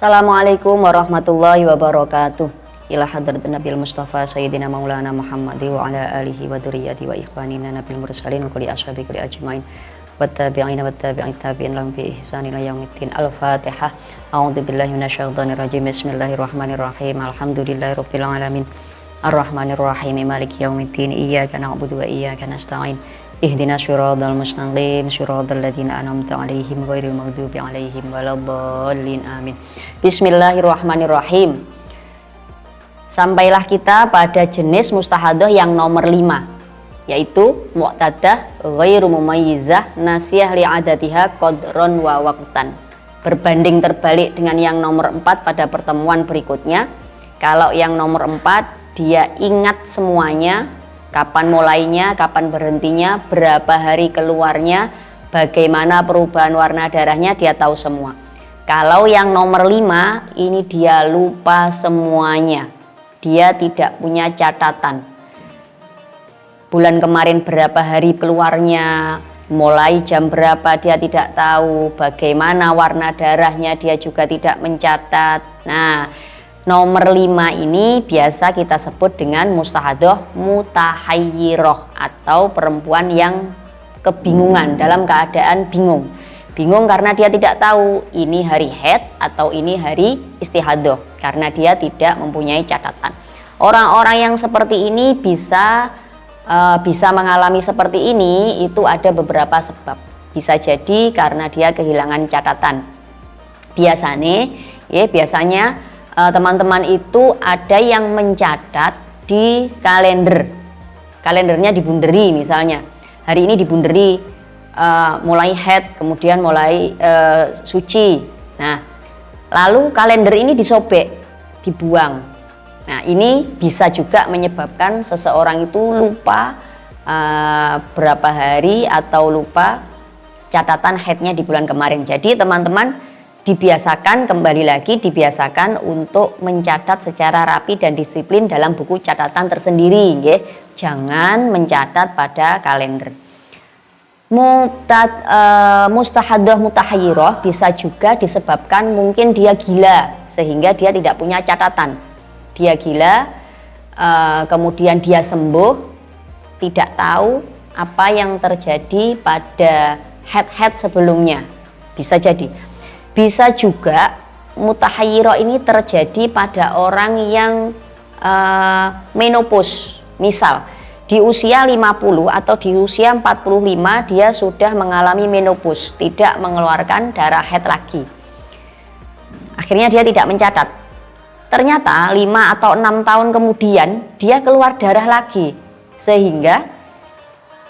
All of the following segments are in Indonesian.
Assalamualaikum warahmatullahi wabarakatuh. Ila hadratin Nabil Mustafa Sayyidina Maulana Muhammadi wa ala alihi wa duriyati wa ikhwanina Nabil Mursalin wa kulli ashabi kulli ajmain wa tabi'ina wa tabi'in tabi'in lahum bi ihsan ila yaumiddin. Al-Fatihah. A'udzu billahi minasyaitonir rajim. Bismillahirrahmanirrahim. Alhamdulillahi rabbil alamin. Ar-Rahmanir Rahim. Maliki yaumiddin. Iyyaka na'budu wa iyyaka nasta'in. Ihdinas siratal mustaqim siratal ladzina an'amta 'alaihim ghairil maghdubi 'alaihim waladdallin amin. Bismillahirrahmanirrahim. Sampailah kita pada jenis mustahadah yang nomor 5, yaitu mu'tadah ghairu mumayyizah nasiyah li'adatiha qadron wa waqtan. Berbanding terbalik dengan yang nomor 4 pada pertemuan berikutnya. Kalau yang nomor 4 dia ingat semuanya, kapan mulainya, kapan berhentinya, berapa hari keluarnya, bagaimana perubahan warna darahnya, dia tahu semua. Kalau yang nomor 5 ini dia lupa semuanya, dia tidak punya catatan. Bulan kemarin berapa hari keluarnya, mulai jam berapa dia tidak tahu, bagaimana warna darahnya dia juga tidak mencatat. Nah, nomor 5 ini biasa kita sebut dengan mustahadah mutahayyirah atau perempuan yang kebingungan, dalam keadaan bingung. Bingung karena dia tidak tahu ini hari haid atau ini hari istihadah, karena dia tidak mempunyai catatan. Orang-orang yang seperti ini bisa mengalami seperti ini, itu ada beberapa sebab. Bisa jadi karena dia kehilangan catatan. Biasanya teman-teman itu ada yang mencatat di kalendernya dibunderi, misalnya hari ini dibunderi mulai haid, kemudian mulai suci. Nah, lalu kalender ini disobek, dibuang. Nah, ini bisa juga menyebabkan seseorang itu lupa berapa hari atau lupa catatan haidnya di bulan kemarin. Jadi teman-teman dibiasakan untuk mencatat secara rapi dan disiplin dalam buku catatan tersendiri, nggih. Jangan mencatat pada kalender. Mustahadah mutahayyirah bisa juga disebabkan mungkin dia gila sehingga dia tidak punya catatan. Dia gila, kemudian dia sembuh, tidak tahu apa yang terjadi pada haid sebelumnya. Bisa jadi. Bisa juga mutahayyirah ini terjadi pada orang yang menopause. Misal di usia 50 atau di usia 45 dia sudah mengalami menopause, tidak mengeluarkan darah haid lagi. Akhirnya dia tidak mencatat. Ternyata 5 atau 6 tahun kemudian dia keluar darah lagi, sehingga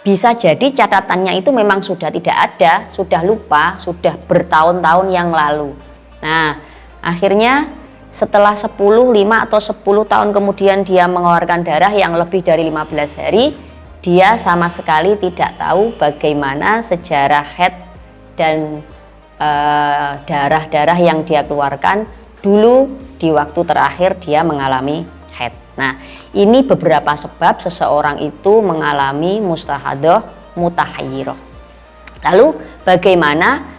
bisa jadi catatannya itu memang sudah tidak ada, sudah lupa, sudah bertahun-tahun yang lalu. Nah, akhirnya setelah 5 atau 10 tahun kemudian dia mengeluarkan darah yang lebih dari 15 hari, dia sama sekali tidak tahu bagaimana sejarah haid dan darah-darah yang dia keluarkan dulu di waktu terakhir dia mengalami haid. Nah, ini beberapa sebab seseorang itu mengalami mustahadah mutahayyirah. Lalu bagaimana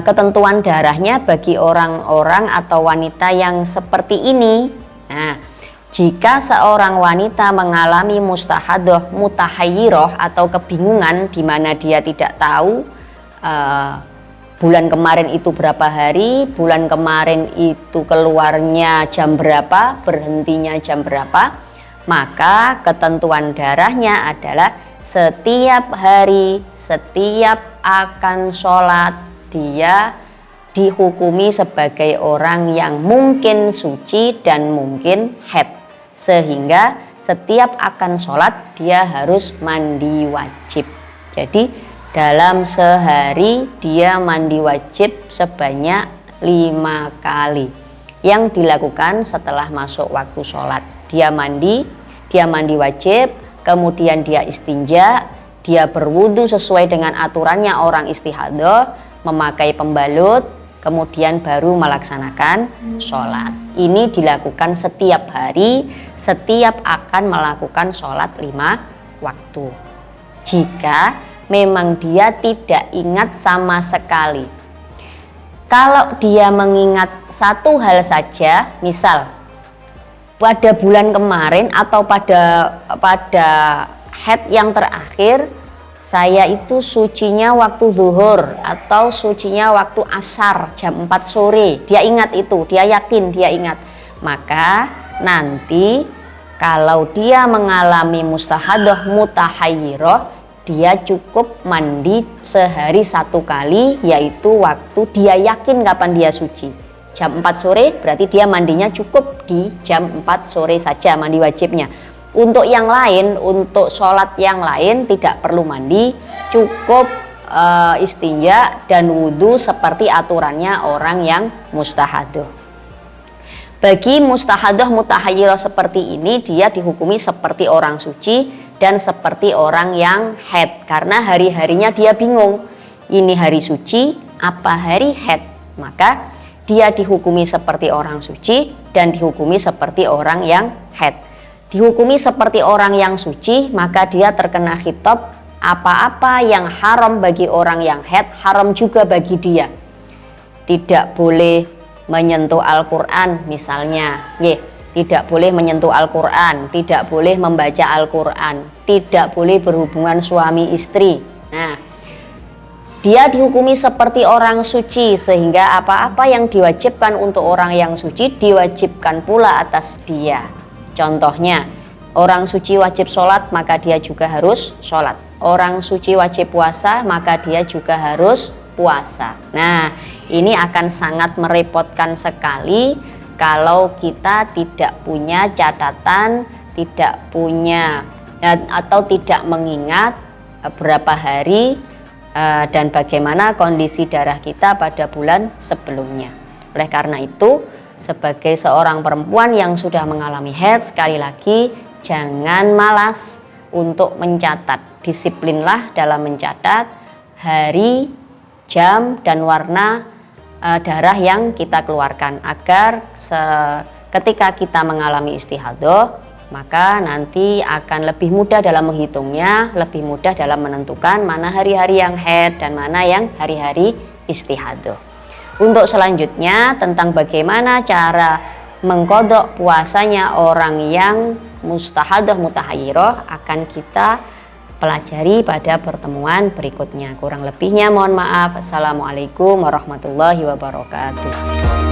ketentuan darahnya bagi orang-orang atau wanita yang seperti ini? Nah, jika seorang wanita mengalami mustahadah mutahayyirah atau kebingungan di mana dia tidak tahu bulan kemarin itu berapa hari, bulan kemarin itu keluarnya jam berapa, berhentinya jam berapa, maka ketentuan darahnya adalah setiap hari, setiap akan sholat, dia dihukumi sebagai orang yang mungkin suci dan mungkin haid, sehingga setiap akan sholat dia harus mandi wajib. Jadi dalam sehari dia mandi wajib sebanyak 5 kali yang dilakukan setelah masuk waktu sholat. Dia mandi wajib, kemudian dia istinja, dia berwudu sesuai dengan aturannya orang istihadah, memakai pembalut, kemudian baru melaksanakan sholat. Ini dilakukan setiap hari, setiap akan melakukan sholat 5 waktu. Jika memang dia tidak ingat sama sekali Kalau dia mengingat satu hal saja, misal pada bulan kemarin atau pada haid yang terakhir, saya itu sucinya waktu zuhur atau sucinya waktu asar jam 4 sore. Dia ingat itu, dia yakin, dia ingat. Maka nanti kalau dia mengalami mustahadah mutahayyirah, dia cukup mandi sehari 1 kali, yaitu waktu dia yakin kapan dia suci. Jam 4 sore berarti dia mandinya cukup di jam 4 sore saja mandi wajibnya. Untuk yang lain, untuk sholat yang lain tidak perlu mandi, cukup istinja dan wudhu seperti aturannya orang yang mustahadah. Bagi mustahadah mutahayyirah seperti ini, dia dihukumi seperti orang suci dan seperti orang yang haid, karena hari-harinya dia bingung, ini hari suci apa hari haid. Maka dia dihukumi seperti orang suci dan dihukumi seperti orang yang haid. Dihukumi seperti orang yang suci, maka dia terkena khitab apa-apa yang haram bagi orang yang haid haram juga bagi dia. Tidak boleh menyentuh Al-Quran misalnya, tidak boleh menyentuh Al-Quran, tidak boleh membaca Al-Quran, tidak boleh berhubungan suami istri. Nah, dia dihukumi seperti orang suci, sehingga apa-apa yang diwajibkan untuk orang yang suci diwajibkan pula atas dia. Contohnya, orang suci wajib sholat, maka dia juga harus sholat. Orang suci wajib puasa, maka dia juga harus puasa. Nah, ini akan sangat merepotkan sekali kalau kita tidak punya catatan, tidak punya atau tidak mengingat berapa hari dan bagaimana kondisi darah kita pada bulan sebelumnya. Oleh karena itu, sebagai seorang perempuan yang sudah mengalami haid, sekali lagi jangan malas untuk mencatat. Disiplinlah dalam mencatat hari, jam, dan warna darah yang kita keluarkan, agar ketika kita mengalami istihadah, maka nanti akan lebih mudah dalam menghitungnya, lebih mudah dalam menentukan mana hari-hari yang haid dan mana yang hari-hari istihadah. Untuk selanjutnya tentang bagaimana cara mengqadha puasanya orang yang mustahadah mutahayyirah akan kita pelajari pada pertemuan berikutnya. Kurang lebihnya mohon maaf. Assalamualaikum warahmatullahi wabarakatuh.